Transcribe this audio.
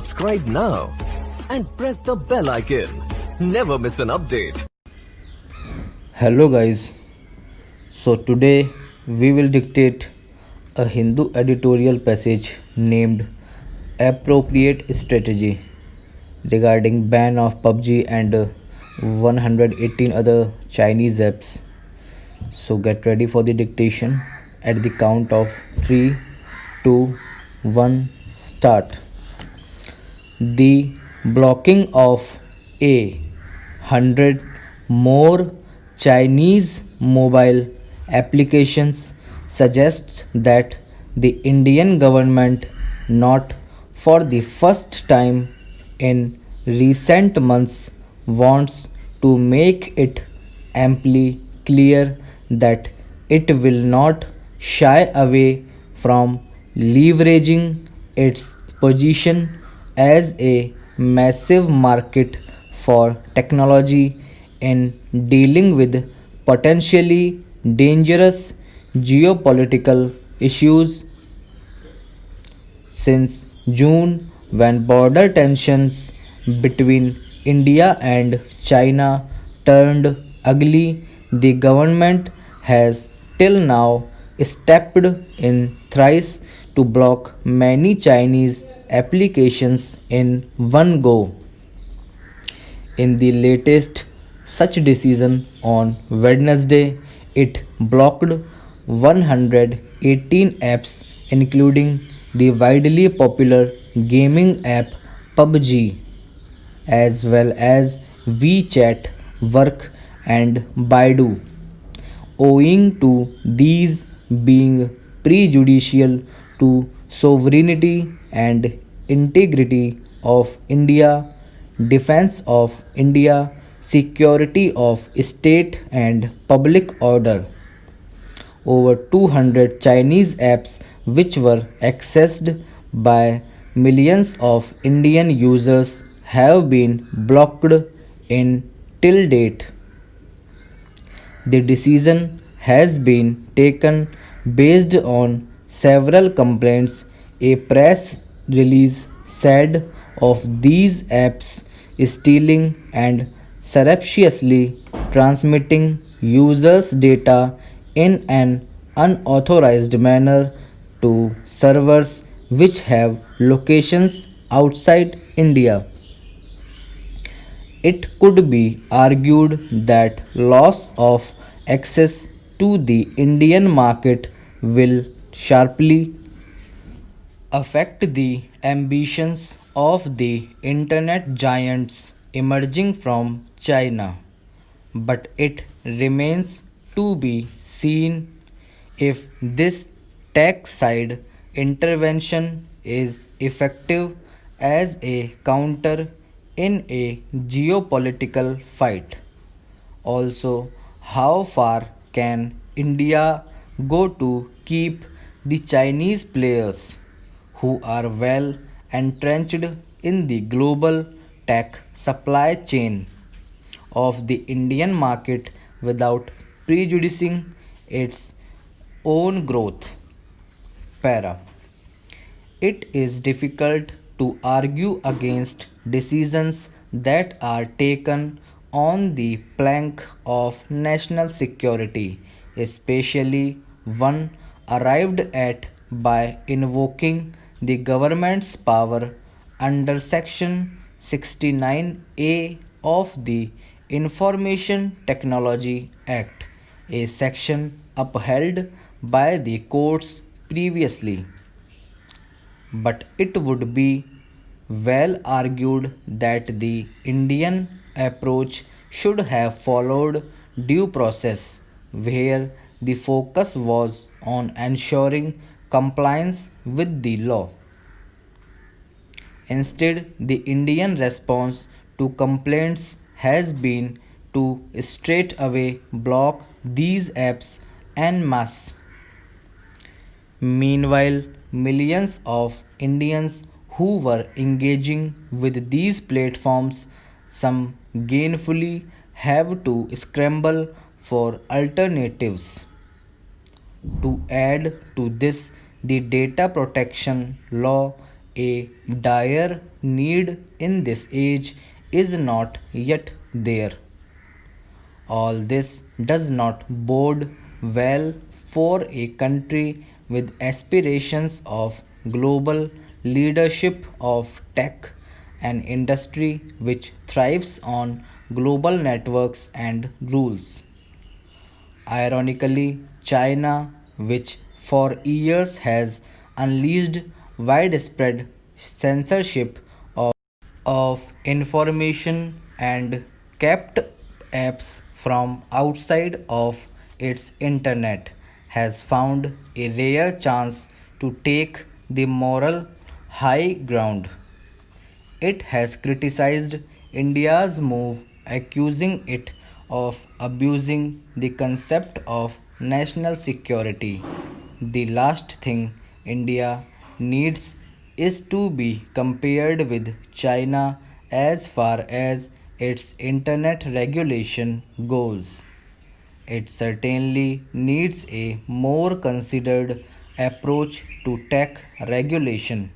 Subscribe now and press the bell icon. Never miss an update. Hello guys, so today we will dictate a Hindu editorial passage named Appropriate Strategy regarding ban of PUBG and 118 other Chinese apps. So get ready for the dictation at the count of 3, 2, 1, start. The blocking of a 100 more Chinese mobile applications suggests that the Indian government, not for the first time in recent months, wants to make it amply clear that it will not shy away from leveraging its position as a massive market for technology in dealing with potentially dangerous geopolitical issues. Since June, when border tensions between India and China turned ugly, the government has till now stepped in thrice to block many Chinese applications in one go. In the latest such decision on Wednesday, it blocked 118 apps, including the widely popular gaming app PUBG, as well as WeChat Work and Baidu, owing to these being prejudicial to sovereignty and integrity of India, defense of India, security of state and public order. Over 200 Chinese apps which were accessed by millions of Indian users have been blocked in till date. The decision has been taken based on several complaints. A press release said of these apps stealing and surreptitiously transmitting users' data in an unauthorized manner to servers which have locations outside India. It could be argued that loss of access to the Indian market will sharply affect the ambitions of the internet giants emerging from China, but it remains to be seen if this tech side intervention is effective as a counter in a geopolitical fight. Also, how far can India go to keep the Chinese players who are well entrenched in the global tech supply chain of the Indian market without prejudicing its own growth? Para. It is difficult to argue against decisions that are taken on the plank of national security, especially one arrived at by invoking the government's power under Section 69A of the Information Technology Act, a section upheld by the courts previously. But it would be well argued that the Indian approach should have followed due process, where the focus was on ensuring compliance with the law. Instead, the Indian response to complaints has been to straight away block these apps en masse. Meanwhile, millions of Indians who were engaging with these platforms, some gainfully, have to scramble for alternatives. To add to this, the data protection law A dire need in this age is not yet there. All this does not bode well for a country with aspirations of global leadership of tech, an industry which thrives on global networks and rules. Ironically, China, which for years has unleashed widespread censorship of information and kept apps from outside of its internet, has found a rare chance to take the moral high ground. It has criticized India's move, accusing it of abusing the concept of national security. The last thing India needs is to be compared with China as far as its internet regulation goes. It certainly needs a more considered approach to tech regulation.